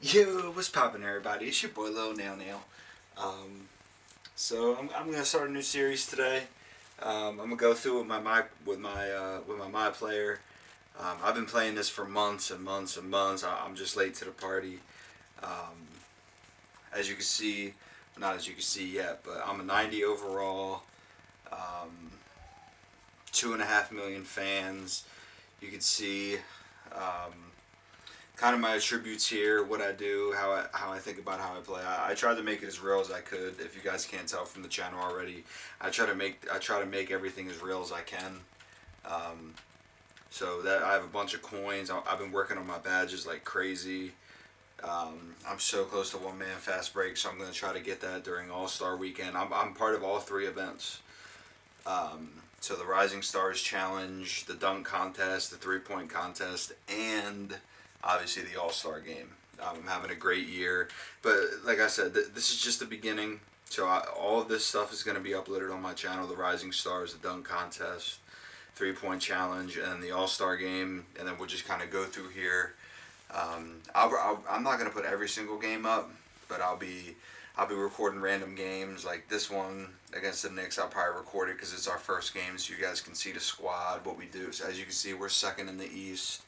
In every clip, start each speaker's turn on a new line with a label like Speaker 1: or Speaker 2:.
Speaker 1: Yo, what's poppin', everybody? It's your boy Lil Nail Nail. I'm gonna start a new series today. I'm gonna go through with my MyPlayer. I've been playing this for months and months and months. I'm just late to the party. Um, as you can see, not as you can see yet, but I'm a 90 overall. 2.5 million fans. You can see. Kind of my attributes here, what I do, how I think about how I play. I tried to make it as real as I could. If you guys can't tell from the channel already, I try to make everything as real as I can. So that I have a bunch of coins. I've been working on my badges like crazy. I'm so close to one man fast break, so I'm going to try to get that during All-Star Weekend. I'm part of all three events. So the Rising Stars Challenge, the dunk contest, the three-point contest, and obviously the All-Star game. I'm having a great year, but like I said, this is just the beginning. So all of this stuff is going to be uploaded on my channel: the Rising Stars, the dunk contest, three-point challenge, and the All-Star game. And then we'll just kind of go through here. I'm not going to put every single game up, but I'll be recording random games like this one against the Knicks. I'll probably record it because it's our first game, so you guys can see the squad, what we do. So as you can see, we're second in the East.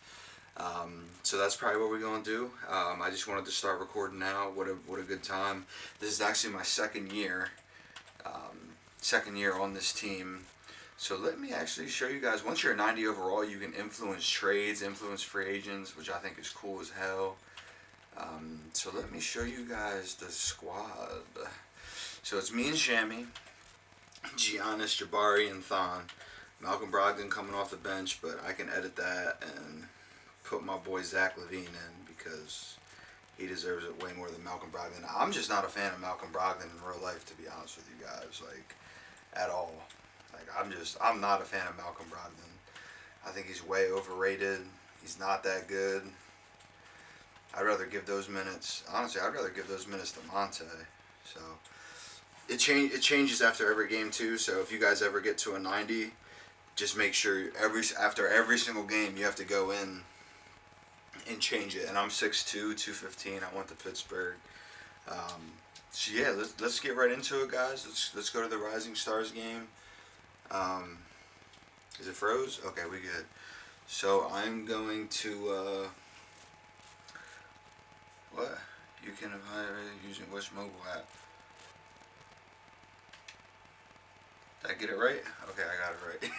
Speaker 1: So that's probably what we're going to do. I just wanted to start recording now. What a good time. This is actually my second year on this team. So let me actually show you guys. Once you're a 90 overall, you can influence trades, influence free agents, which I think is cool as hell. So let me show you guys the squad. So it's me and Shammy, Giannis, Jabari, and Thon. Malcolm Brogdon coming off the bench, but I can edit that and put my boy Zach LaVine in because he deserves it way more than Malcolm Brogdon. I'm just not a fan of Malcolm Brogdon in real life, to be honest with you guys, like, at all. Like, I'm not a fan of Malcolm Brogdon. I think he's way overrated. He's not that good. I'd rather give those minutes, honestly, I'd rather give those minutes to Monte. So it changes after every game too. So if you guys ever get to a 90, just make sure after every single game you have to go in and change it. And I'm 6'2", 215. I went to Pittsburgh. So yeah, let's get right into it, guys. Let's go to the Rising Stars game. Is it froze? Okay, we good. So I'm going to what? You can evaluate using which mobile app? Did I get it right? Okay, I got it right.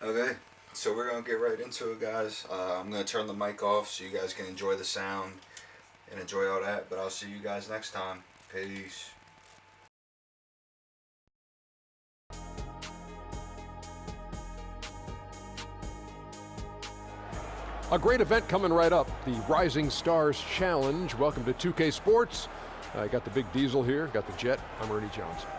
Speaker 1: Okay, so we're going to get right into it, guys. I'm going to turn the mic off so you guys can enjoy the sound and enjoy all that, but I'll see you guys next time. Peace.
Speaker 2: A great event coming right up, the Rising Stars Challenge. Welcome to 2K Sports. I got the big diesel here, got the jet. I'm Ernie Johnson.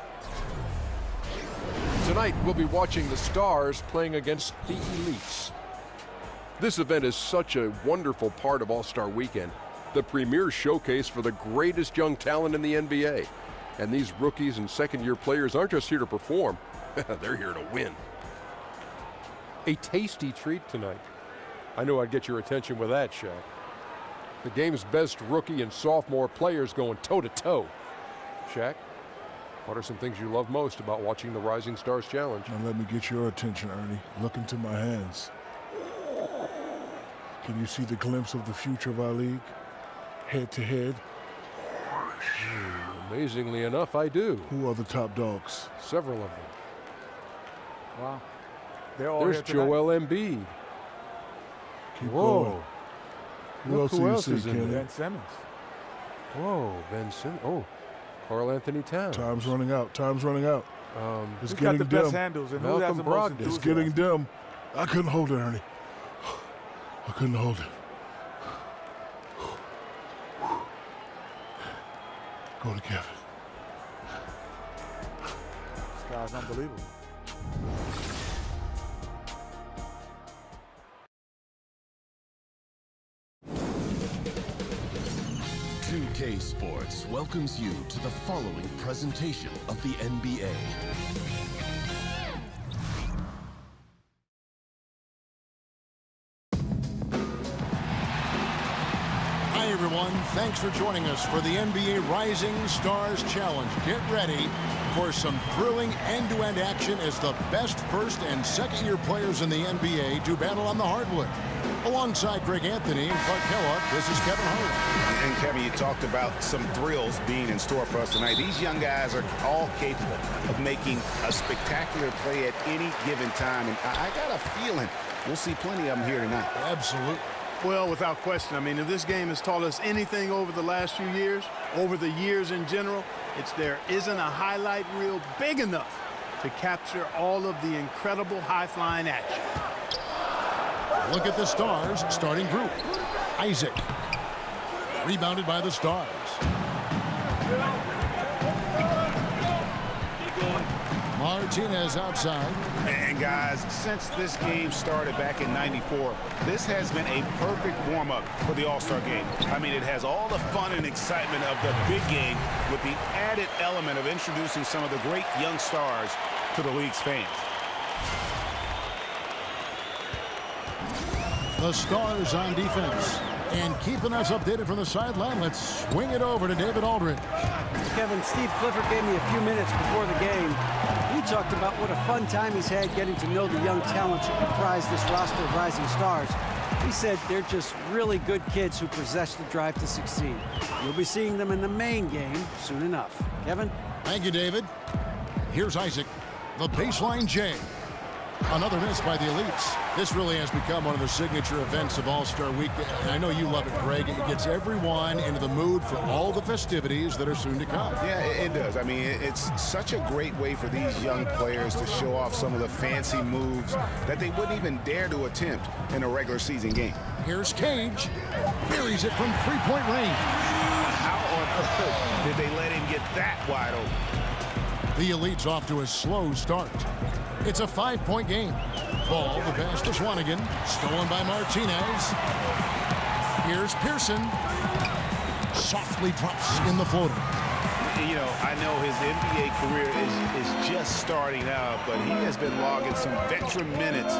Speaker 2: Tonight, we'll be watching the Stars playing against the Elites. This event is such a wonderful part of All-Star Weekend, the premier showcase for the greatest young talent in the NBA. And these rookies and second-year players aren't just here to perform, they're here to win. A tasty treat tonight. I knew I'd get your attention with that, Shaq. The game's best rookie and sophomore players going toe-to-toe. Shaq, what are some things you love most about watching the Rising Stars Challenge?
Speaker 3: Now let me get your attention, Ernie. Look into my hands. Can you see the glimpse of the future of our league? Head to head.
Speaker 2: Amazingly enough, I do.
Speaker 3: Who are the top dogs?
Speaker 2: Several of them.
Speaker 4: Wow. They're all
Speaker 2: There's
Speaker 4: here tonight.
Speaker 2: Joel Embiid.
Speaker 3: Keep
Speaker 2: Whoa.
Speaker 3: going. Who
Speaker 2: Look
Speaker 3: else
Speaker 2: who
Speaker 3: do you
Speaker 2: else
Speaker 3: see,
Speaker 2: is in
Speaker 3: Kenny?
Speaker 2: there.
Speaker 4: Ben Simmons.
Speaker 2: Whoa, Ben Simmons. Oh, Karl Anthony Towns.
Speaker 3: Time's running out. Time's running out. It's
Speaker 4: Who's got the
Speaker 3: getting
Speaker 4: best
Speaker 3: dim.
Speaker 4: handles and who
Speaker 2: Malcolm
Speaker 4: has the most
Speaker 2: Brogdon.
Speaker 3: It's
Speaker 4: enthusiasm?
Speaker 3: getting dim. I couldn't hold it, Ernie. I couldn't hold it. Go together.
Speaker 4: This guy's unbelievable.
Speaker 5: K Sports welcomes you to the following presentation of the NBA.
Speaker 6: I Hey everyone, thanks for joining us for the NBA Rising Stars Challenge. Get ready for some thrilling end-to-end action as the best first and second-year players in the NBA do battle on the hardwood. Alongside Greg Anthony and Clark Kellogg, this is Kevin Harlan.
Speaker 7: And Kevin, you talked about some thrills being in store for us tonight. These young guys are all capable of making a spectacular play at any given time. And I got a feeling we'll see plenty of them here tonight.
Speaker 6: Absolutely.
Speaker 3: Well, without question. I mean, if this game has taught us anything over the last few years, over the years in general, it's there isn't a highlight reel big enough to capture all of the incredible high-flying action.
Speaker 6: Look at the Stars starting group. Isaac. Rebounded by the Stars. Martinez outside.
Speaker 7: And guys, since this game started back in '94, this has been a perfect warm-up for the All-Star game. I mean, it has all the fun and excitement of the big game with the added element of introducing some of the great young stars to the league's fans.
Speaker 6: The Stars on defense. And keeping us updated from the sideline, let's swing it over to David Aldridge.
Speaker 8: Kevin, Steve Clifford gave me a few minutes before the game. He talked about what a fun time he's had getting to know the young talents who comprise this roster of rising stars. He said they're just really good kids who possess the drive to succeed. You'll be seeing them in the main game soon enough. Kevin?
Speaker 6: Thank you, David. Here's Isaac. The baseline J. Another miss by the Elites. This really has become one of the signature events of All-Star Weekend. And I know you love it, Greg. It gets everyone into the mood for all the festivities that are soon to come.
Speaker 7: Yeah, it does. I mean, it's such a great way for these young players to show off some of the fancy moves that they wouldn't even dare to attempt in a regular season game.
Speaker 6: Here's Cage. Buries it from three-point range.
Speaker 7: How on earth did they let him get that wide open?
Speaker 6: The Elites off to a slow start. It's a 5-point game. Ball, the pass to Swanigan. Stolen by Martinez. Here's Pearson. Softly drops in the floater.
Speaker 7: You know, I know his NBA career is just starting out, but he has been logging some veteran minutes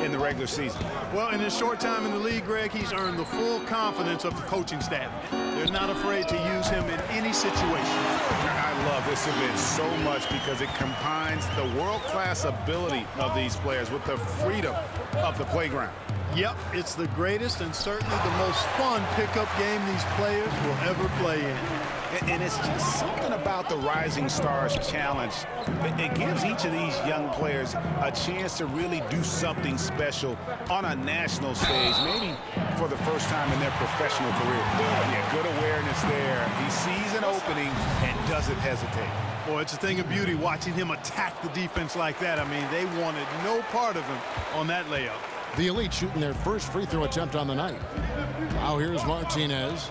Speaker 7: in the regular season.
Speaker 3: Well, in his short time in the league, Greg, he's earned the full confidence of the coaching staff. They're not afraid to use him in any situation.
Speaker 7: I love this event so much because it combines the world-class ability of these players with the freedom of the playground.
Speaker 3: Yep, it's the greatest and certainly the most fun pickup game these players will ever play in.
Speaker 7: And it's just something about the Rising Stars Challenge. It gives each of these young players a chance to really do something special on a national stage, maybe for the first time in their professional career. Yeah, good awareness there. He sees an opening and doesn't hesitate.
Speaker 3: Boy, it's a thing of beauty watching him attack the defense like that. I mean, they wanted no part of him on that layup.
Speaker 6: The Elite shooting their first free throw attempt on the night. Now here's Martinez.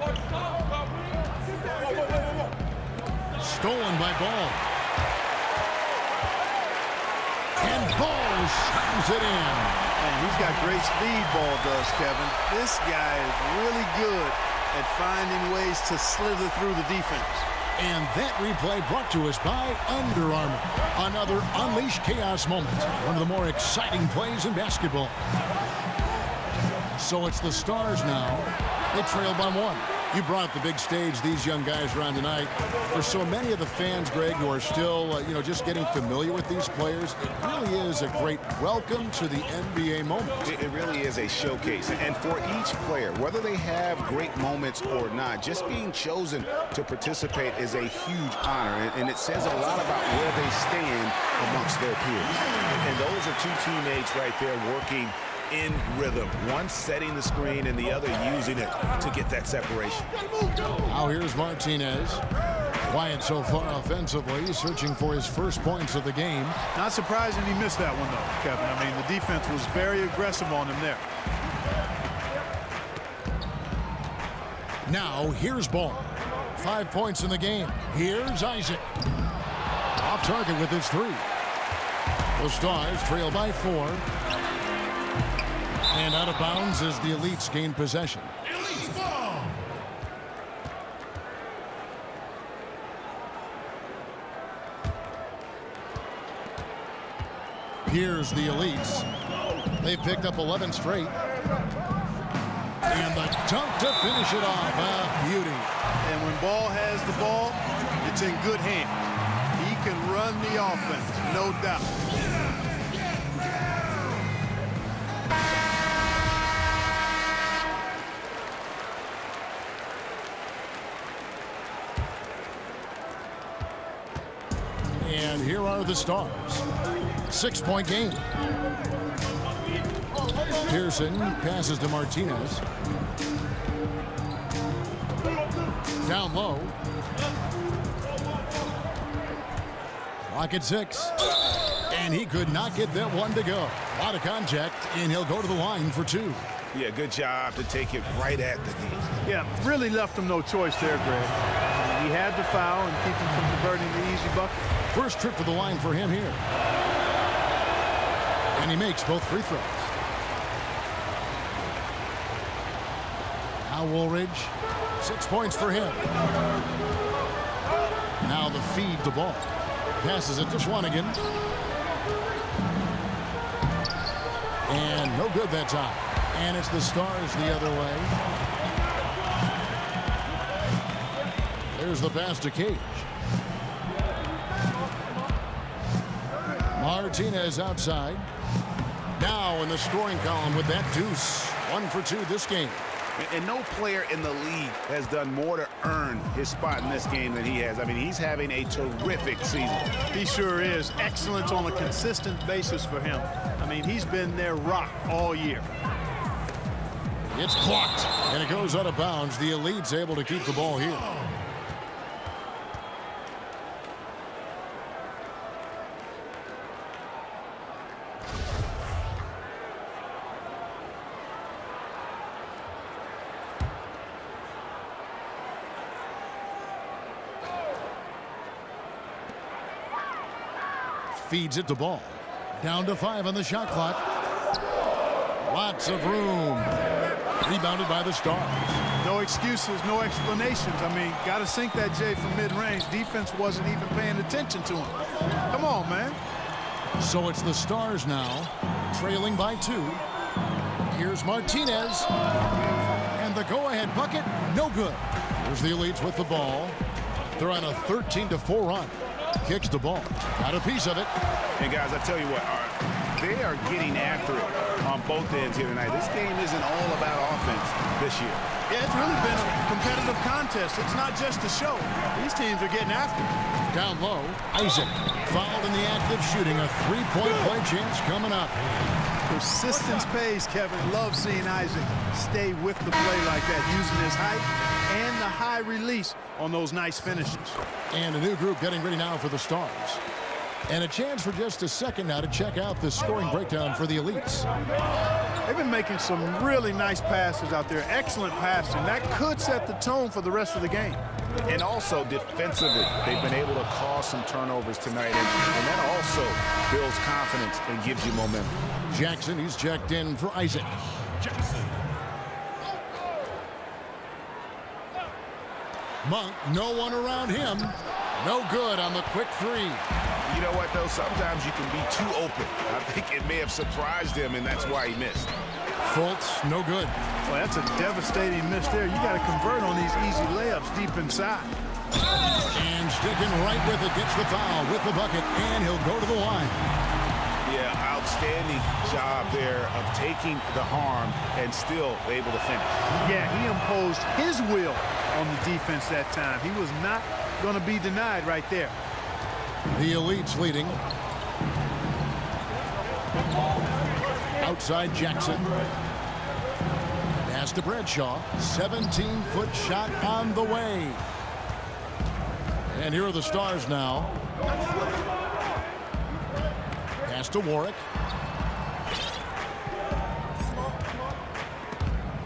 Speaker 6: Stolen by Ball. And Ball slams it in.
Speaker 3: Man, he's got great speed, Ball does, Kevin. This guy is really good at finding ways to slither through the defense.
Speaker 6: And that replay brought to us by Under Armour. Another Unleash Chaos moment. One of the more exciting plays in basketball. So it's the Stars now. They trail by one. You brought the big stage these young guys are on tonight. For so many of the fans, Greg, who are still, just getting familiar with these players, it really is a great welcome to the NBA moment.
Speaker 7: It really is a showcase. And for each player, whether they have great moments or not, just being chosen to participate is a huge honor. And it says a lot about where they stand amongst their peers. And those are two teammates right there working in rhythm, one setting the screen and the other using it to get that separation.
Speaker 6: Now here's Martinez. Quiet so far offensively, searching for his first points of the game.
Speaker 3: Not surprising he missed that one, though, Kevin. I mean, the defense was very aggressive on him there.
Speaker 6: Now here's Ball. 5 points in the game. Here's Isaac. Off target with his three. The Stars trail by 4. And out of bounds as the Elites gain possession.
Speaker 3: Elites ball!
Speaker 6: Here's the Elites. They've picked up 11 straight. And the dunk to finish it off. Beauty.
Speaker 3: And when Ball has the ball, it's in good hands. He can run the offense, no doubt.
Speaker 6: And here are the Stars. 6-point game. Pearson passes to Martinez. Down low. Clock at 6. And he could not get that one to go. A lot of contact, and he'll go to the line for 2.
Speaker 7: Yeah, good job to take it right at the knee.
Speaker 3: Yeah, really left him no choice there, Greg. He had the foul and keep him from converting the easy bucket.
Speaker 6: First trip to the line for him here. And he makes both free throws. Now Woolridge, 6 points for him. Now the feed to Ball. Passes it to Swanigan. And no good that time. And it's the Stars the other way. There's the pass to Cage. Martinez outside. Now in the scoring column with that deuce. 1 for 2 this game.
Speaker 7: And no player in the league has done more to earn his spot in this game than he has. I mean, he's having a terrific season.
Speaker 3: He sure is. Excellence on a consistent basis for him. I mean, he's been their rock all year.
Speaker 6: It's clocked, and it goes out of bounds. The Elite's able to keep the ball here. Feeds it to Ball. Down to 5 on the shot clock. Lots of room. Rebounded by the Stars.
Speaker 3: No excuses, no explanations. I mean, got to sink that J from mid-range. Defense wasn't even paying attention to him. Come on, man.
Speaker 6: So it's the Stars now, trailing by 2. Here's Martinez. And the go-ahead bucket, no good. Here's the Elites with the ball. They're on a 13-4 run. Kicks the ball. Got a piece of it.
Speaker 7: And guys, I tell you what, they are getting after it on both ends here tonight. This game isn't all about offense this year.
Speaker 3: Yeah, it's really been a competitive contest. It's not just a show. These teams are getting after it.
Speaker 6: Down low, Isaac fouled in the act of shooting. A 3-point play chance coming up.
Speaker 3: Persistence pays, Kevin. Love seeing Isaac stay with the play like that, using his height and the high release on those nice finishes.
Speaker 6: And a new group getting ready now for the Stars. And a chance for just a second now to check out the scoring breakdown for the Elites.
Speaker 3: They've been making some really nice passes out there. Excellent passing. That could set the tone for the rest of the game.
Speaker 7: And also defensively, they've been able to cause some turnovers tonight. And that also builds confidence and gives you momentum.
Speaker 6: Jackson, he's checked in for Isaac. Monk, no one around him. No good on the quick 3.
Speaker 7: You know what, though? Sometimes you can be too open. I think it may have surprised him, and that's why he missed.
Speaker 6: Fultz, no good.
Speaker 3: Well, that's a devastating miss there. You got to convert on these easy layups deep inside.
Speaker 6: And sticking right with it, gets the foul with the bucket, and he'll go to the line.
Speaker 7: Yeah, outstanding job there of taking the harm and still able to finish.
Speaker 3: Yeah, he imposed his will on the defense that time. He was not going to be denied right there.
Speaker 6: The Elites leading. Outside Jackson. Pass to Bradshaw. 17-foot shot on the way. And here are the Stars now. Pass to Warwick.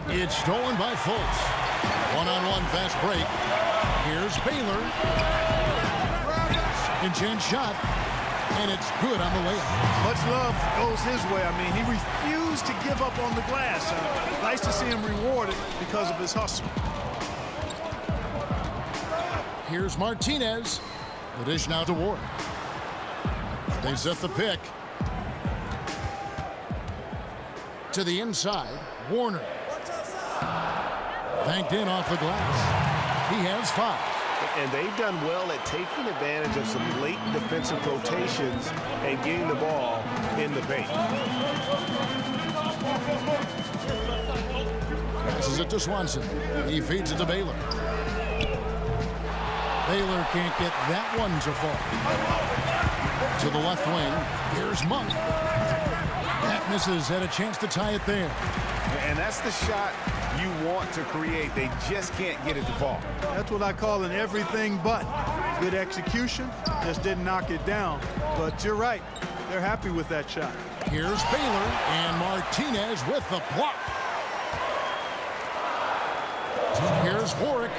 Speaker 6: It's stolen by Fultz. One-on-one fast break. Here's Baylor. Second chance shot. And it's good on the layup.
Speaker 3: Much love goes his way. I mean, he refused to give up on the glass. Nice to see him rewarded because of his hustle.
Speaker 6: Here's Martinez. The dish now to Ward. They set the pick. To the inside. Warner. Banked in off the glass. He has 5.
Speaker 7: And they've done well at taking advantage of some late defensive rotations and getting the ball in the paint.
Speaker 6: Passes it to Swanson. He feeds it to Baylor. Baylor can't get that one to fall. To the left wing. Here's Monk. That misses. Had a chance to tie it there.
Speaker 7: And that's the shot you want to create. They just can't get it to fall.
Speaker 3: That's what I call an everything but. Good execution, just didn't knock it down. But you're right, they're happy with that shot.
Speaker 6: Here's Baylor and Martinez with the block. Here's Warwick.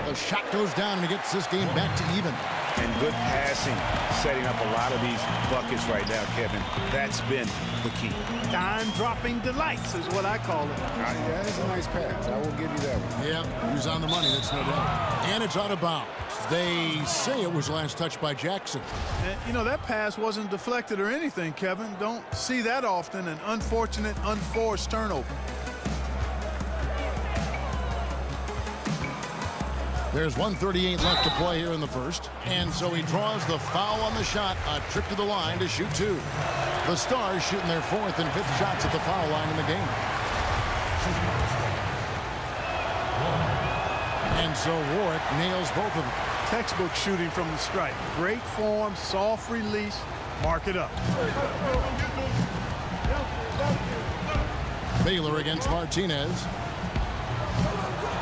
Speaker 6: The shot goes down and he gets this game back to even.
Speaker 7: And good passing, setting up a lot of these buckets right now, Kevin. That's been the key.
Speaker 3: Dime-dropping delights is what I call it.
Speaker 7: Yeah, that's a nice pass. I will give you that one.
Speaker 6: Yep, he was on the money, that's no doubt. And it's out of bounds. They say it was last touched by Jackson.
Speaker 3: And, you know, that pass wasn't deflected or anything, Kevin. Don't see that often, an unfortunate, unforced turnover.
Speaker 6: There's 1:38 left to play here in the first. And so he draws the foul on the shot, a trip to the line to shoot 2. The Stars shooting their 4th and 5th shots at the foul line in the game. And so Warwick nails both of them.
Speaker 3: Textbook shooting from the stripe. Great form, soft release, mark it up.
Speaker 6: Baylor against Martinez.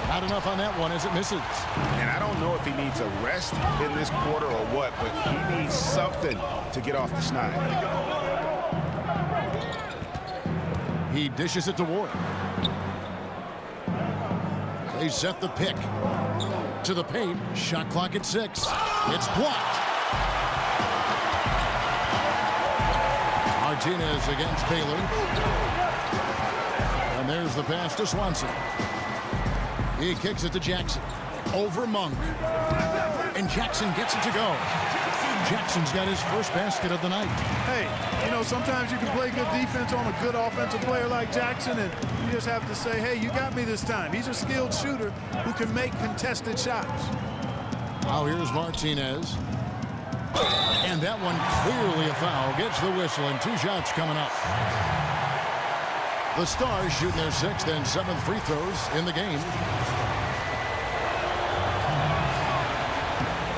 Speaker 6: Not enough on that one as it misses.
Speaker 7: And I don't know if he needs a rest in this quarter or what, but he needs something to get off the schneid.
Speaker 6: He dishes it to Warwick. They set the pick. To the paint. Shot clock at 6. It's blocked. Martinez against Baylor. And there's the pass to Swanson. He kicks it to Jackson. Over Monk. And Jackson gets it to go. Jackson's got his first basket of the night.
Speaker 3: Hey, you know, sometimes you can play good defense on a good offensive player like Jackson, and you just have to say, hey, you got me this time. He's a skilled shooter who can make contested shots.
Speaker 6: Now here's Martinez. And that one clearly a foul. Gets the whistle, and 2 shots coming up. The Stars shooting their 6th and 7th free throws in the game.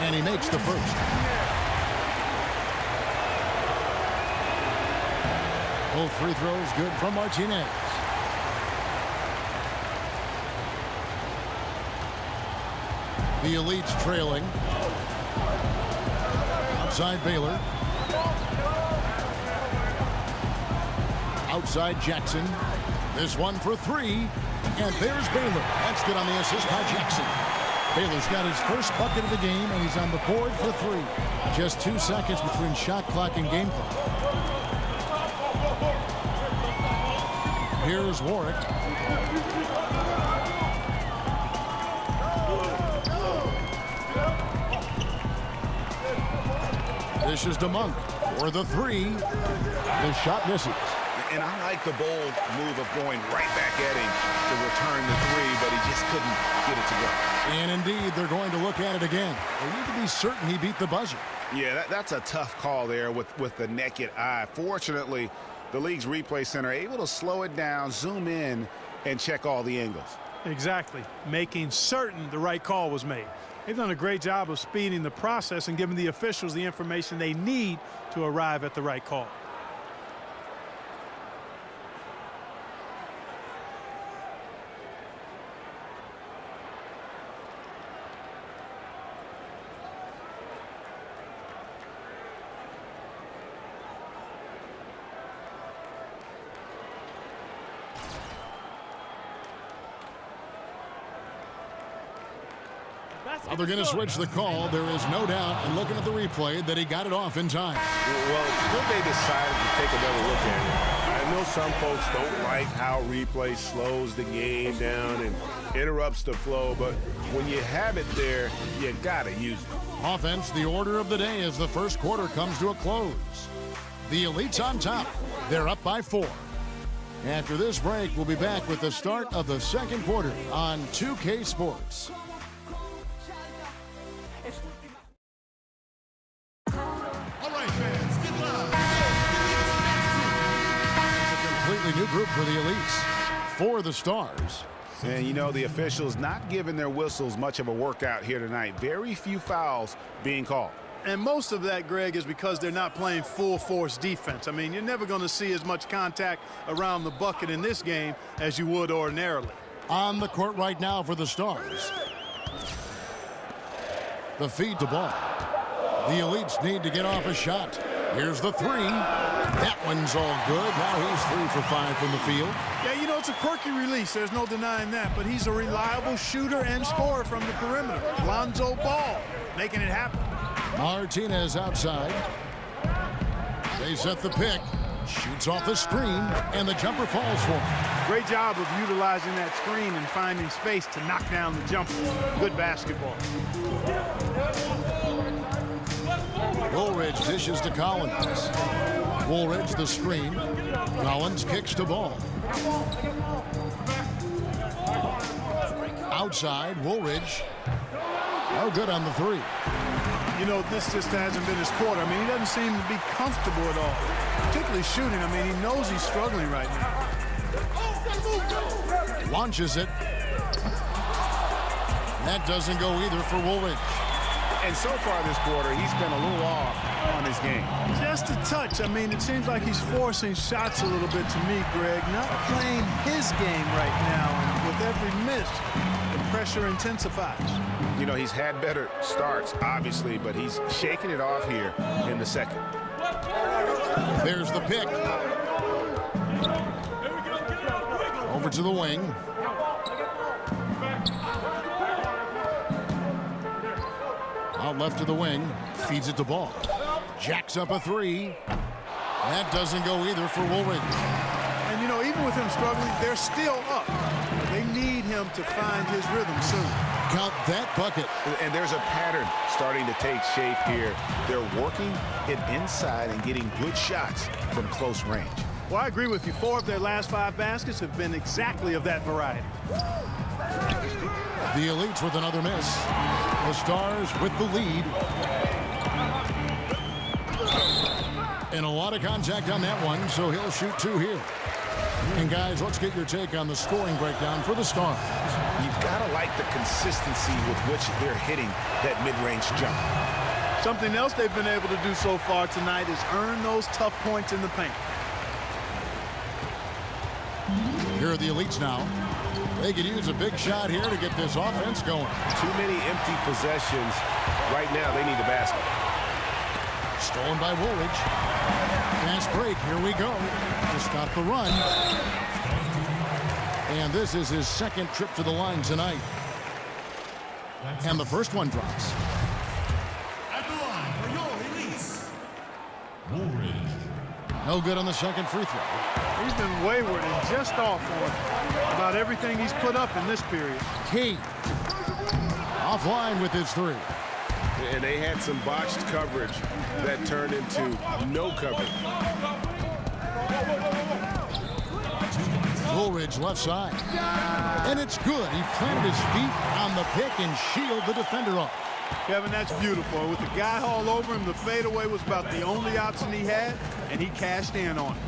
Speaker 6: And he makes the first. Both free throws good from Martinez. The Elites trailing. Outside Baylor. Outside Jackson. This one for 3. And there's Baylor. That's good on the assist by Jackson. Baylor's got his first bucket of the game, and he's on the board for 3. Just 2 seconds between shot clock and game clock. Here's Warwick. This is to Monk for the 3. The shot misses.
Speaker 7: And I like the bold move of going right back at him to return the 3, but he just couldn't get it to go.
Speaker 6: And indeed, they're going to look at it again. They need to be certain he beat the buzzer.
Speaker 7: Yeah, that's a tough call there with the naked eye. Fortunately, the league's replay center able to slow it down, zoom in, and check all the angles.
Speaker 3: Exactly, making certain the right call was made. They've done a great job of speeding the process and giving the officials the information they need to arrive at the right call.
Speaker 6: Well, they're going to switch the call. There is no doubt, and looking at the replay, that he got it off in time.
Speaker 7: Well, it's good they decided to take another look at it. I know some folks don't like how replay slows the game down and interrupts the flow, but when you have it there, you got to use it.
Speaker 6: Offense, the order of the day as the first quarter comes to a close. The Elites on top. They're up by 4. After this break, we'll be back with the start of the second quarter on 2K Sports.
Speaker 9: All right, fans, get loud.
Speaker 6: It's a completely new group for the Elites. For the Stars.
Speaker 7: And, you know, the officials not giving their whistles much of a workout here tonight. Very few fouls being called.
Speaker 3: And most of that, Greg, is because they're not playing full-force defense. I mean, you're never going to see as much contact around the bucket in this game as you would ordinarily.
Speaker 6: On the court right now for the Stars. The feed to ball. The Elites need to get off a shot. Here's the three. That one's all good. Now he's 3 for 5 from the field.
Speaker 3: Yeah, you know, it's a quirky release. There's no denying that. But he's a reliable shooter and scorer from the perimeter. Lonzo Ball making it happen.
Speaker 6: Martinez outside. They set the pick. Shoots off the screen, and the jumper falls for him.
Speaker 3: Great job of utilizing that screen and finding space to knock down the jumper. Good basketball.
Speaker 6: Woolridge dishes to Collins. Woolridge the screen. Collins kicks to ball. Outside, Woolridge. No good on the three.
Speaker 3: You know, this just hasn't been his quarter. I mean, he doesn't seem to be comfortable at all, particularly shooting. I mean, he knows he's struggling right now.
Speaker 6: Launches it. That doesn't go either for Woolridge.
Speaker 7: And so far this quarter, he's been a little off on his game.
Speaker 3: Just a touch. I mean, it seems like he's forcing shots a little bit to me, Greg. Not playing his game right now. And with every miss, the pressure intensifies.
Speaker 7: You know, he's had better starts, obviously, but he's shaking it off here in the second.
Speaker 6: There's the pick. Over to the wing. Out left to the wing. Feeds it to Ball. Jacks up a three. That doesn't go either for Woolridge.
Speaker 3: And, you know, even with him struggling, they're still up. They need him to find his rhythm soon.
Speaker 6: Count that bucket.
Speaker 7: And there's a pattern starting to take shape here. They're working it inside and getting good shots from close range.
Speaker 3: Well, I agree with you. 4 of their last 5 baskets have been exactly of that variety.
Speaker 6: The Elites with another miss. The Stars with the lead. And a lot of contact on that one, so he'll shoot 2 here. And guys, let's get your take on the scoring breakdown for the Stars.
Speaker 7: You've got to like the consistency with which they're hitting that mid-range jump.
Speaker 3: Something else they've been able to do so far tonight is earn those tough points in the paint.
Speaker 6: Here are the Elites now. They could use a big shot here to get this offense going.
Speaker 7: Too many empty possessions. Right now, they need a basket.
Speaker 6: Stolen by Woolridge. Fast break. Here we go. To stop the run. And this is his second trip to the line tonight. And the first one drops.
Speaker 9: At the line for your Elites, Woolridge.
Speaker 6: No good on the second free throw.
Speaker 3: He's been wayward and just off on about everything he's put up in this period.
Speaker 6: Key. Offline with his three.
Speaker 7: And they had some botched coverage that turned into no coverage.
Speaker 6: Woolridge left side. And it's good. He planted his feet on the pick and shielded the defender off.
Speaker 3: Kevin, that's beautiful. With the guy all over him, the fadeaway was about the only option he had, and he cashed in on it.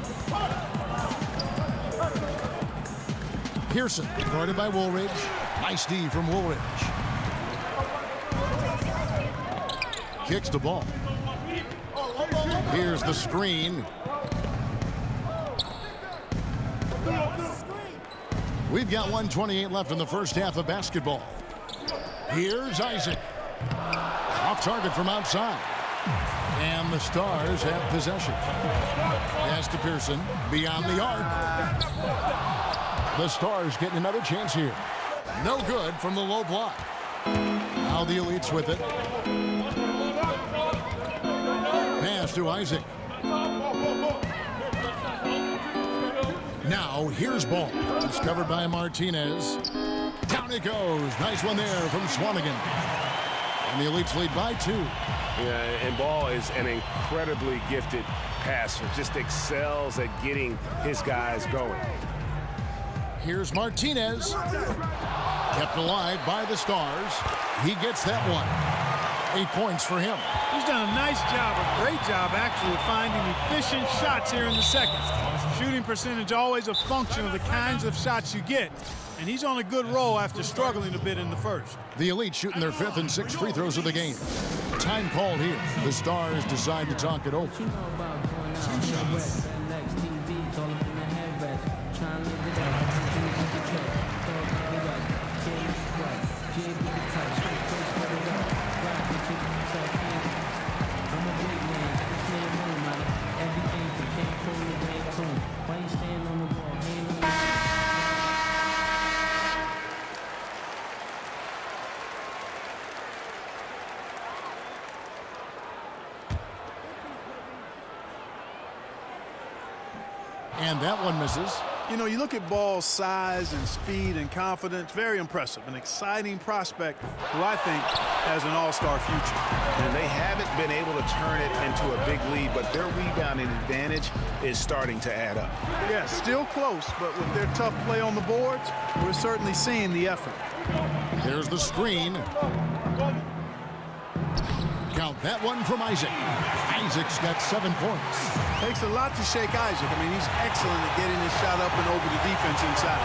Speaker 6: Pearson, guarded by Woolridge. Nice D from Woolridge. Kicks the ball. Here's the screen. We've got 1:28 left in the first half of basketball. Here's Isaac. Off target from outside. And the Stars have possession. Pass to Pearson. Beyond the arc. The Stars getting another chance here. No good from the low block. Now the Elites with it. Pass to Isaac. Now here's Ball. Discovered by Martinez. Down it goes. Nice one there from Swanigan. And the Elites lead by 2.
Speaker 7: Yeah, and Ball is an incredibly gifted passer, just excels at getting his guys going.
Speaker 6: Here's Martinez. Kept alive by the Stars. He gets that one. 8 points for him.
Speaker 3: He's done a nice job, a great job actually, of finding efficient shots here in the second. Shooting percentage always a function of the kinds of shots you get. And he's on a good roll after struggling a bit in the first.
Speaker 6: The Elite shooting their 5th and 6th free throws of the game. Time called here. The Stars decide to talk it over. And that one misses.
Speaker 3: You know, you look at Ball's size and speed and confidence, very impressive. An exciting prospect who I think has an all-star future.
Speaker 7: And they haven't been able to turn it into a big lead, but their rebounding advantage is starting to add up.
Speaker 3: Yeah, still close, but with their tough play on the boards, we're certainly seeing the effort.
Speaker 6: There's the screen. Count that one from Isaac. Isaac's got 7 points.
Speaker 3: Takes a lot to shake Isaac. I mean, he's excellent at getting his shot up and over the defense inside.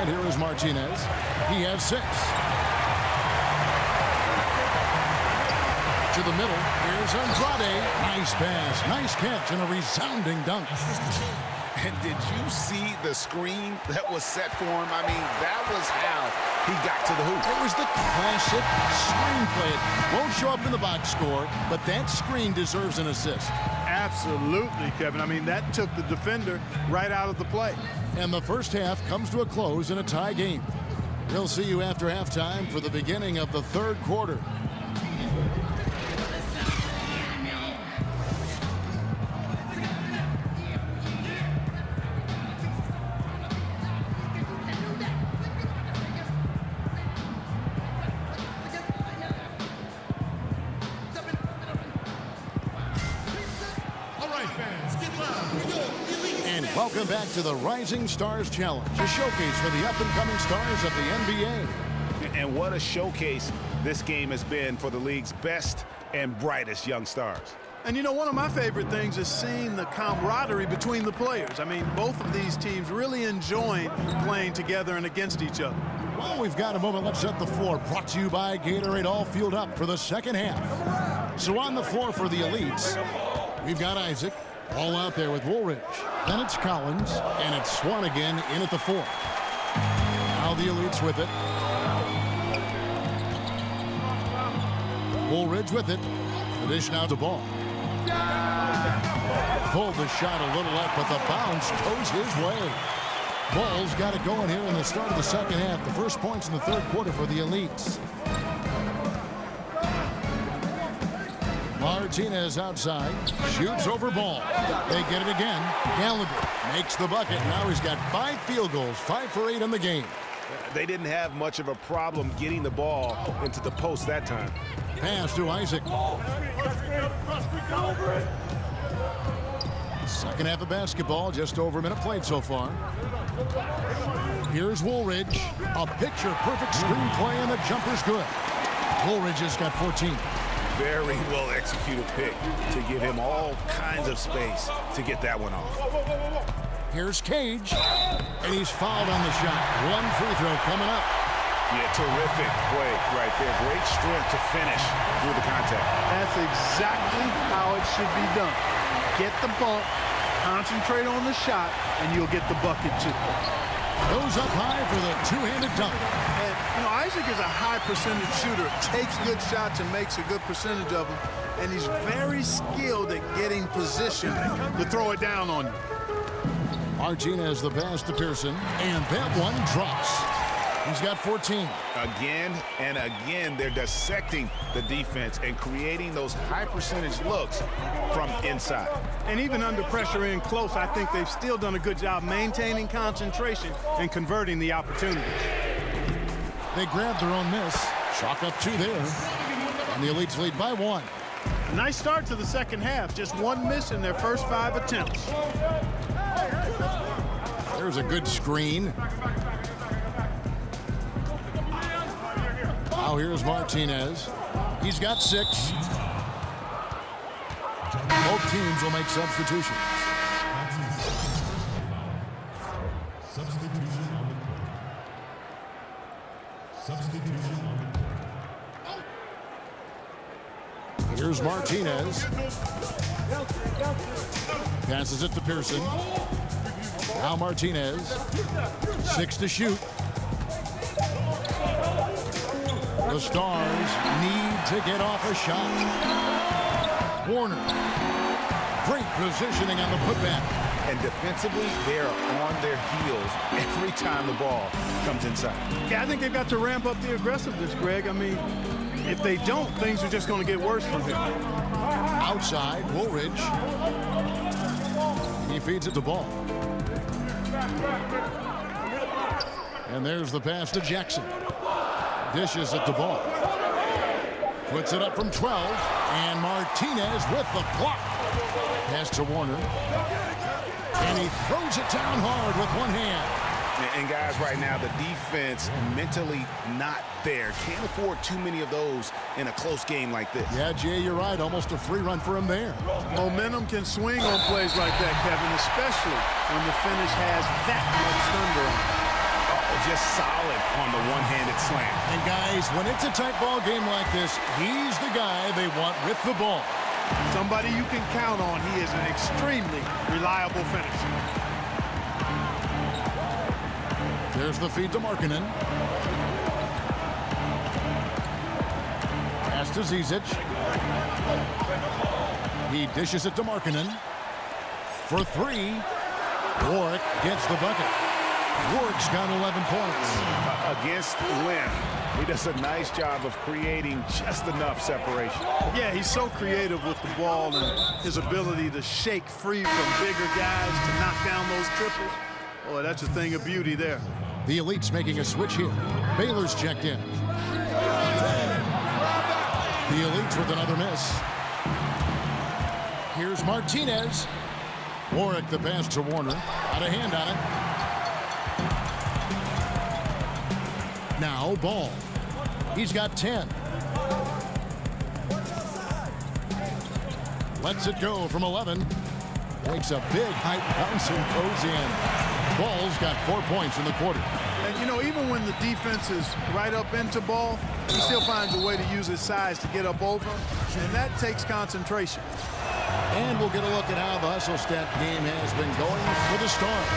Speaker 6: And here is Martinez. He has 6. To the middle. Here's Andrade. Nice pass. Nice catch and a resounding dunk.
Speaker 7: And did you see the screen that was set for him? I mean, that was how he got to the hoop.
Speaker 6: It was the classic screen play. It won't show up in the box score, but that screen deserves an assist.
Speaker 3: Absolutely, Kevin. I mean, that took the defender right out of the play.
Speaker 6: And the first half comes to a close in a tie game. We'll see you after halftime for the beginning of the 3rd quarter. Welcome back to the Rising Stars Challenge, a showcase for the up-and-coming stars of the NBA.
Speaker 7: And what a showcase this game has been for the league's best and brightest young stars.
Speaker 3: And you know, one of my favorite things is seeing the camaraderie between the players. I mean, both of these teams really enjoying playing together and against each other.
Speaker 6: Well, we've got a moment. Let's set the floor. Brought to you by Gatorade, all fueled up for the second half. So on the floor for the Elites, we've got Isaac. All out there with Woolridge. Then it's Collins, and it's Swanigan in at the 4. Now the Elites with it. Woolridge with it. The dish now to Ball. Pulled the shot a little up, but the bounce goes his way. Ball's got it going here in the start of the second half. The first points in the 3rd quarter for the Elites. Martinez outside, shoots over Ball. They get it again. Gallagher makes the bucket. Now he's got 5 field goals, 5 for 8 in the game.
Speaker 7: They didn't have much of a problem getting the ball into the post that time.
Speaker 6: Pass to Isaac. Second half of basketball, just over a minute played so far. Here's Woolridge. A picture-perfect screenplay, and the jumper's good. Woolridge has got 14.
Speaker 7: Very well executed pick to give him all kinds of space to get that one off.
Speaker 6: Here's Cage, and he's fouled on the shot. 1 free throw coming up.
Speaker 7: Yeah, terrific play right there. Great strength to finish through the contact.
Speaker 3: That's exactly how it should be done. Get the bump, concentrate on the shot, and you'll get the bucket too.
Speaker 6: Goes up high for the two-handed dunk.
Speaker 3: And, you know, Isaac is a high percentage shooter. Takes good shots and makes a good percentage of them. And he's very skilled at getting position to throw it down on you.
Speaker 6: Martinez the pass to Pearson, and that one drops. He's got 14.
Speaker 7: Again and again, they're dissecting the defense and creating those high percentage looks from inside.
Speaker 3: And even under pressure in close, I think they've still done a good job maintaining concentration and converting the opportunities.
Speaker 6: They grabbed their own miss. Chalk up 2 there. And the Elites lead by 1.
Speaker 3: A nice start to the second half. Just one miss in their first 5 attempts.
Speaker 6: There's a good screen. Now here's Martinez. He's got 6. Both teams will make substitutions.
Speaker 9: Substitution on the court. Substitution on the court.
Speaker 6: Here's Martinez. Passes it to Pearson. Now Martinez. 6 to shoot. The Stars need to get off a shot. Warner. Great positioning on the putback.
Speaker 7: And defensively, they're on their heels every time the ball comes inside.
Speaker 3: Yeah, I think they've got to ramp up the aggressiveness, Greg. I mean, if they don't, things are just going to get worse from here.
Speaker 6: Outside, Woolridge. He feeds it to Ball. And there's the pass to Jackson. Dishes it to Ball. Puts it up from 12. And Martinez with the block. Pass to Warner. And he throws it down hard with one hand.
Speaker 7: And guys, right now, the defense mentally not there. Can't afford too many of those in a close game like this.
Speaker 6: Yeah, Jay, you're right. Almost a free run for him there.
Speaker 3: Momentum can swing on plays like that, Kevin, especially when the finish has that much thunder on it.
Speaker 7: Just solid on the one-handed slam.
Speaker 6: And guys, when it's a tight ball game like this, he's the guy they want with the ball.
Speaker 3: Somebody you can count on. He is an extremely reliable finisher.
Speaker 6: There's the feed to Markkanen. Pass to Zizic. He dishes it to Markkanen. For 3, Warwick gets the bucket. Warwick's got 11 points.
Speaker 7: Against length, he does a nice job of creating just enough separation.
Speaker 3: Yeah, he's so creative with the ball and his ability to shake free from bigger guys to knock down those triples. Boy, that's a thing of beauty there.
Speaker 6: The Elite's making a switch here. Baylor's checked in. The Elite's with another miss. Here's Martinez. Warwick the pass to Warner. Got a hand on it. Now Ball. He's got 10. Lets it go from 11. Makes a big height bounce and goes in. Ball's got 4 points in the quarter.
Speaker 3: And, you know, even when the defense is right up into Ball, he still finds a way to use his size to get up over him, and that takes concentration.
Speaker 6: And we'll get a look at how the hustle stat game has been going for the Stars.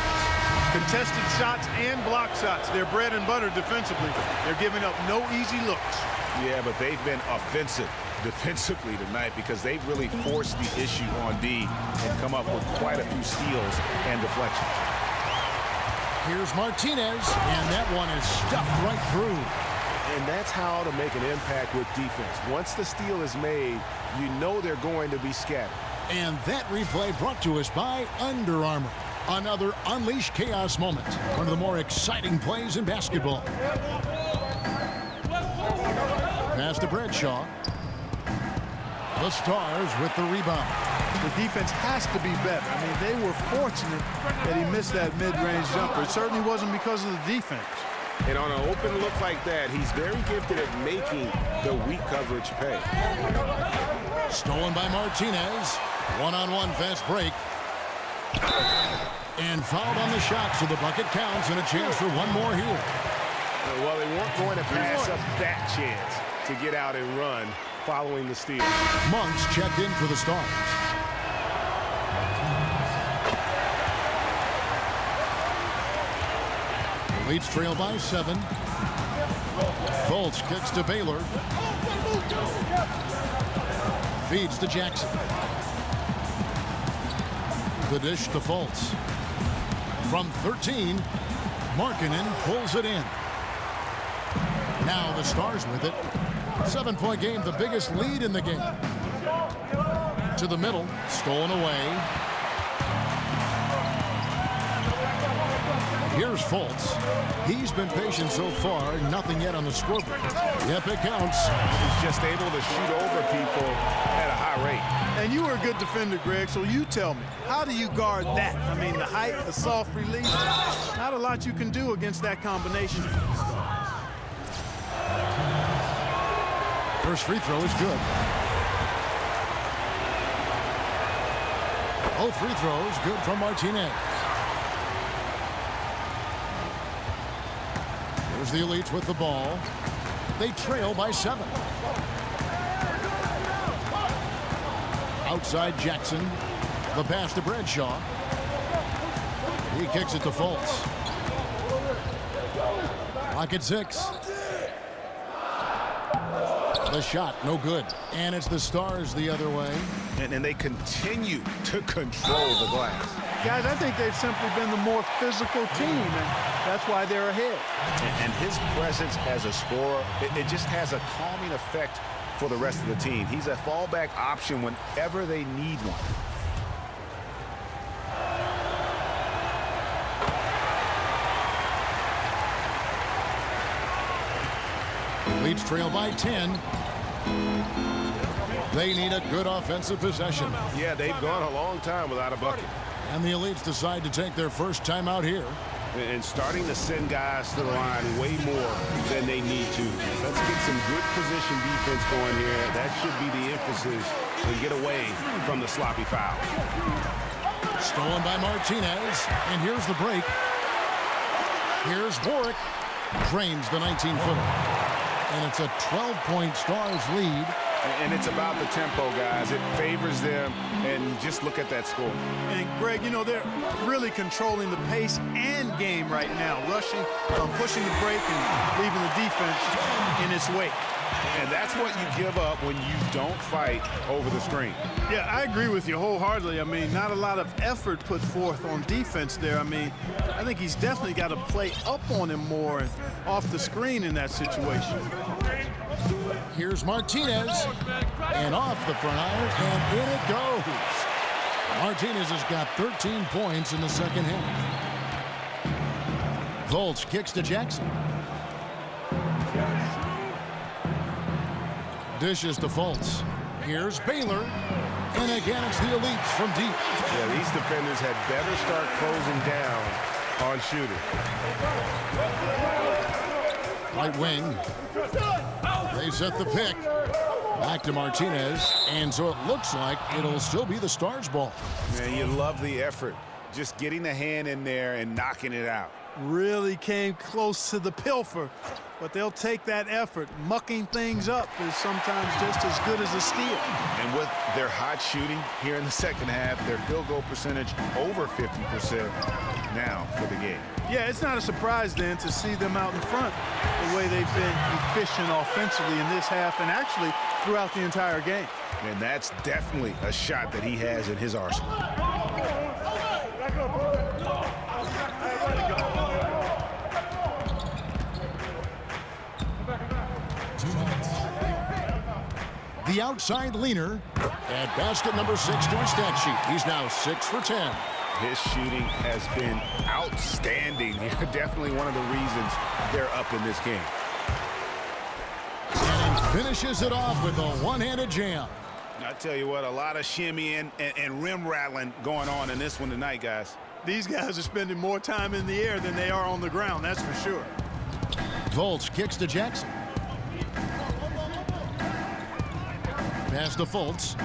Speaker 3: Contested shots and block shots. They're bread and butter defensively. They're giving up no easy looks.
Speaker 7: Yeah, but they've been offensive defensively tonight because they've really forced the issue on D and come up with quite a few steals and deflections.
Speaker 6: Here's Martinez, and that one is stuffed right through.
Speaker 7: And that's how to make an impact with defense. Once the steal is made, you know they're going to be scattered.
Speaker 6: And that replay brought to us by Under Armour. Another Unleash Chaos moment. One of the more exciting plays in basketball. Pass to Bradshaw. The Stars with the rebound.
Speaker 3: The defense has to be better. I mean, they were fortunate that he missed that mid-range jumper. It certainly wasn't because of the defense.
Speaker 7: And on an open look like that, he's very gifted at making the weak coverage pay.
Speaker 6: Stolen by Martinez. One-on-one fast break. And fouled on the shot, so the bucket counts and a chance for one more here.
Speaker 7: Well, they weren't going to pass up that chance to get out and run following the steal.
Speaker 6: Monks checked in for the Stars. The Leeds trail by 7. Fultz kicks to Baylor. Feeds to Jackson. The dish to Fultz. From 13, Markkanen pulls it in. Now the Stars with it. 7-point game, the biggest lead in the game. To the middle, stolen away. Here's Fultz. He's been patient so far. Nothing yet on the scoreboard. Yep, it counts.
Speaker 7: He's just able to shoot over people at a high rate.
Speaker 3: And you were a good defender, Greg, so you tell me, how do you guard that? I mean, the height, the soft release, not a lot you can do against that combination.
Speaker 6: First free throw is good. Both free throws good from Martinez. Here's the Elites with the ball. They trail by 7. Outside Jackson. The pass to Bradshaw. He kicks it to Fultz. Clock at 6. The shot, no good. And it's the Stars the other way.
Speaker 7: And they continue to control the glass.
Speaker 3: Guys, I think they've simply been the more physical team, and that's why they're ahead.
Speaker 7: And his presence as a scorer, it just has a calming effect for the rest of the team. He's a fallback option whenever they need one.
Speaker 6: Leeds trail by 10. They need a good offensive possession.
Speaker 7: Yeah, they've gone a long time without a bucket.
Speaker 6: And the Elites decide to take their first time out here.
Speaker 7: And starting to send guys to the line way more than they need to. Let's get some good position defense going here. That should be the emphasis and get away from the sloppy foul.
Speaker 6: Stolen by Martinez. And here's the break. Here's Warwick. Drains the 19-footer. And it's a 12-point Stars lead.
Speaker 7: And it's about the tempo, guys. It favors them. And just look at that score.
Speaker 3: And, Greg, you know, they're really controlling the pace and game right now. Rushing, pushing the break, and leaving the defense in its wake.
Speaker 7: And that's what you give up when you don't fight over the screen.
Speaker 3: Yeah, I agree with you wholeheartedly. I mean, not a lot of effort put forth on defense there. I mean, I think he's definitely got to play up on him more and off the screen in that situation.
Speaker 6: Here's Martinez. And off the front iron, and in it goes. Martinez has got 13 points in the second half. Fultz kicks to Jackson. Dishes to Fultz. Here's Baylor. And again, it's the Elites from deep.
Speaker 7: Yeah, these defenders had better start closing down on shooting.
Speaker 6: Right wing. They set the pick. Back to Martinez. And so it looks like it'll still be the Stars' ball.
Speaker 7: Man, you love the effort. Just getting the hand in there and knocking it out.
Speaker 3: Really came close to the pilfer, but they'll take that effort. Mucking things up is sometimes just as good as a steal.
Speaker 7: And with their hot shooting here in the second half, their field goal percentage over 50% now for the game.
Speaker 3: Yeah, it's not a surprise then to see them out in front the way they've been efficient offensively in this half and actually throughout the entire game.
Speaker 7: And that's definitely a shot that he has in his arsenal.
Speaker 6: The outside leaner at basket number 6 to his stat sheet. He's now 6 for 10.
Speaker 7: His shooting has been outstanding. Definitely one of the reasons they're up in this game.
Speaker 6: And he finishes it off with a one-handed jam.
Speaker 7: I tell you what, a lot of shimmying and rim rattling going on in this one tonight, guys.
Speaker 3: These guys are spending more time in the air than they are on the ground, that's for sure.
Speaker 6: Fultz kicks to Jackson. Pass to Fultz.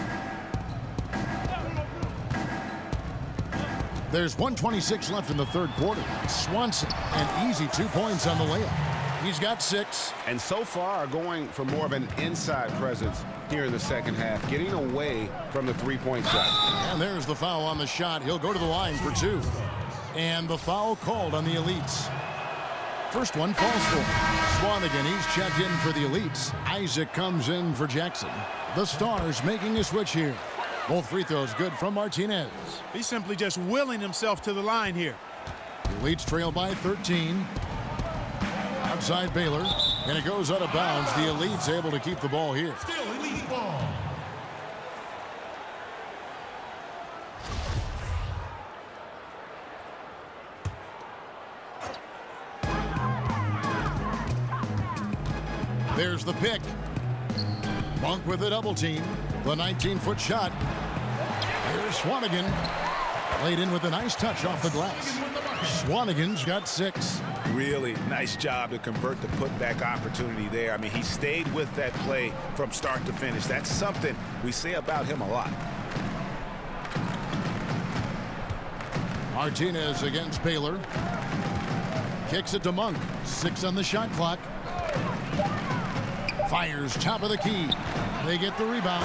Speaker 6: There's 1:26 left in the third quarter. Swanson, an easy 2 points on the layup. He's got 6.
Speaker 7: And so far going for more of an inside presence here in the second half, getting away from the three-point shot.
Speaker 6: And there's the foul on the shot. He'll go to the line for 2. And the foul called on the Elites. First one falls for Swanigan. He's checked in for the Elites. Isaac comes in for Jackson. The Stars making a switch here. Both free throws good from Martinez.
Speaker 3: He's simply just willing himself to the line here.
Speaker 6: The Elites trail by 13. Outside Baylor. And it goes out of bounds. The Elites able to keep the ball here.
Speaker 9: Still Elite ball.
Speaker 6: There's the pick. Monk with a double team. The 19-foot shot. Here's Swanigan. Laid in with a nice touch off the glass. Swanigan's got 6.
Speaker 7: Really nice job to convert the putback opportunity there. I mean, he stayed with that play from start to finish. That's something we say about him a lot.
Speaker 6: Martinez against Baylor. Kicks it to Monk. 6 on the shot clock. Fires top of the key. They get the rebound.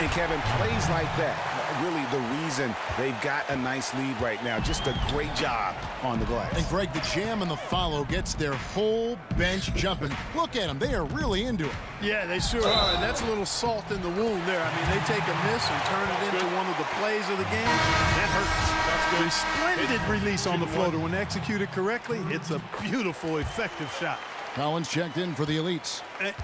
Speaker 7: And Kevin, plays like that, really the reason they've got a nice lead right now. Just a great job on the glass.
Speaker 6: And Greg, the jam and the follow gets their whole bench jumping. Look at them. They are really into it.
Speaker 3: Yeah, they sure are. And that's a little salt in the wound there. I mean, they take a miss and turn it into one of the plays of the game. That hurts. That's good. Splendid release on the floater. When executed correctly, it's a beautiful, effective shot.
Speaker 6: Collins checked in for the elites.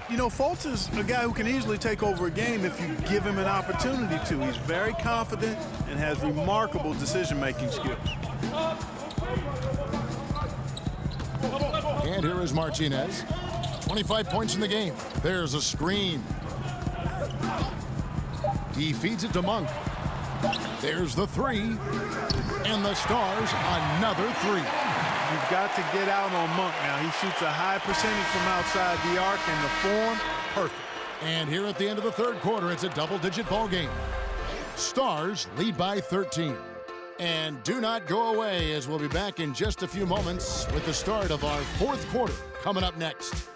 Speaker 3: You know, Fultz is a guy who can easily take over a game if you give him an opportunity to. He's very confident and has remarkable decision-making skills.
Speaker 6: And here is Martinez. 25 points in the game. There's a screen. He feeds it to Monk. There's the 3. And the Stars, another 3.
Speaker 3: You've got to get out on Monk now. He shoots a high percentage from outside the arc, and the form, perfect.
Speaker 6: And here at the end of the third quarter, it's a double-digit ball game. Stars lead by 13. And do not go away, as we'll be back in just a few moments with the start of our fourth quarter coming up next.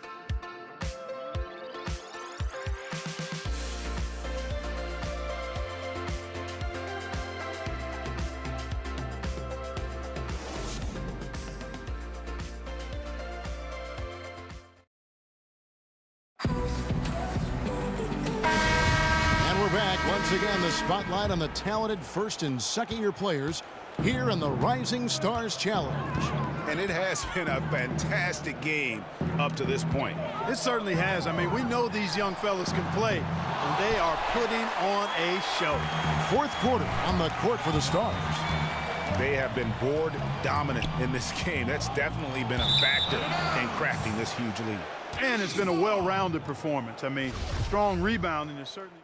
Speaker 6: Once again, the spotlight on the talented first and second year players here in the Rising Stars Challenge.
Speaker 7: And it has been a fantastic game up to this point.
Speaker 3: It certainly has. I mean, we know these young fellas can play, and they are putting on a show.
Speaker 6: Fourth quarter on the court for the Stars.
Speaker 7: They have been board dominant in this game. That's definitely been a factor in crafting this huge lead.
Speaker 3: And it's been a well-rounded performance. I mean, strong rebounding is certainly...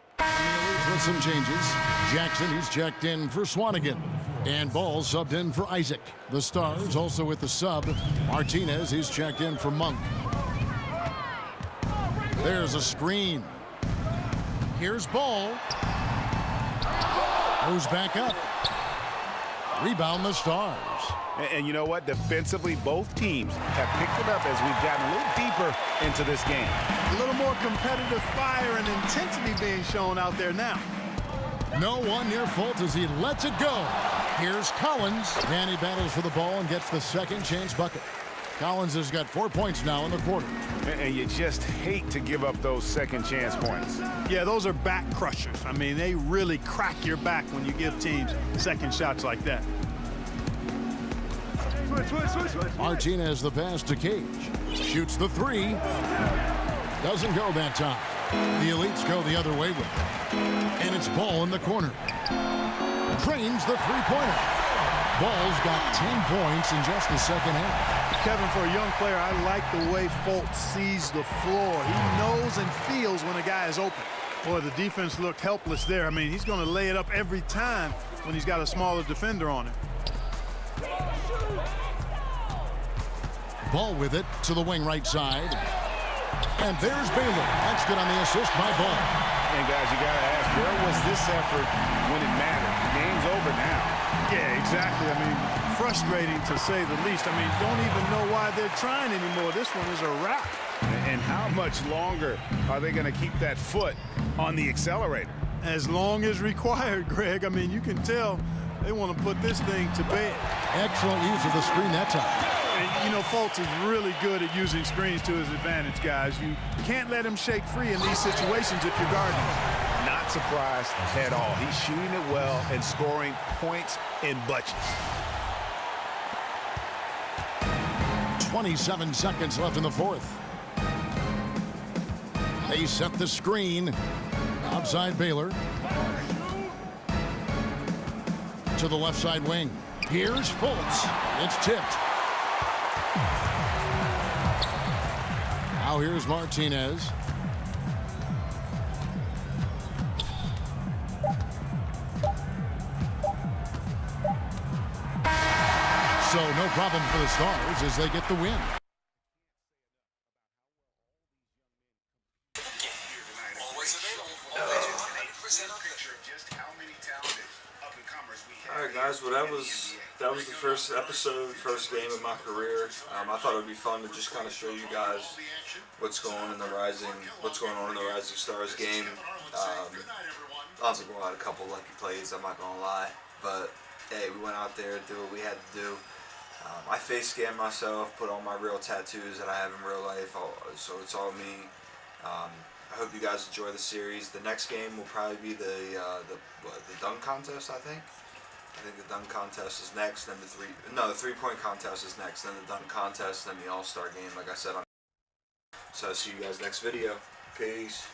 Speaker 6: With some changes, Jackson, he's checked in for Swanigan. And Ball subbed in for Isaac. The Stars also with the sub. Martinez, he's checked in for Monk. There's a screen. Here's Ball. Goes back up. Rebound the Stars.
Speaker 7: And you know what? Defensively, both teams have picked it up as we've gotten a little deeper into this game.
Speaker 3: A little more competitive fire and intensity being shown out there now.
Speaker 6: No one near Fultz as he lets it go. Here's Collins. And he battles for the ball and gets the second chance bucket. Collins has got 4 points now in the quarter.
Speaker 7: And you just hate to give up those second chance points.
Speaker 3: Yeah, those are back crushers. I mean, they really crack your back when you give teams second shots like that.
Speaker 6: Martinez the pass to Cage. Shoots the 3. Doesn't go that time. The elites go the other way with it. And it's Ball in the corner. Drains the three-pointer. Ball's got 10 points in just the second half.
Speaker 3: Kevin, for a young player, I like the way Fultz sees the floor. He knows and feels when a guy is open. Boy, the defense looked helpless there. I mean, he's going to lay it up every time when he's got a smaller defender on him.
Speaker 6: Ball with it to the wing right side. And there's Baylor. That's good on the assist by Ball.
Speaker 7: And guys, you got to ask, where was this effort when it mattered? The game's over now.
Speaker 3: Yeah, exactly. I mean, frustrating to say the least. I mean, don't even know why they're trying anymore. This one is a wrap.
Speaker 7: And how much longer are they going to keep that foot on the accelerator?
Speaker 3: As long as required, Greg. I mean, you can tell they want to put this thing to bed.
Speaker 6: Excellent use of the screen that time.
Speaker 3: And, you know, Fultz is really good at using screens to his advantage, guys. You can't let him shake free in these situations if you're guarding him.
Speaker 7: Not surprised at all. He's shooting it well and scoring points in bunches.
Speaker 6: 27 seconds left in the fourth. They set the screen. Outside Baylor. To the left side wing. Here's Fultz. It's tipped. Now here's Martinez. So no problem for the Stars as they get the win.
Speaker 1: Alright guys, well that was the first episode, first game of my career. I thought it would be fun to just kind of show you guys what's going on in the Rising Stars game. Honestly, we had a couple lucky plays, I'm not gonna lie, but hey, we went out there, did what we had to do. I face scanned myself, put on my real tattoos that I have in real life, so it's all me. I hope you guys enjoy the series. The next game will probably be the dunk contest, I think. I think the dunk contest is next, then the 3-point contest is next, then the dunk contest, then the All-Star game, like I said. So I'll see you guys next video. Peace.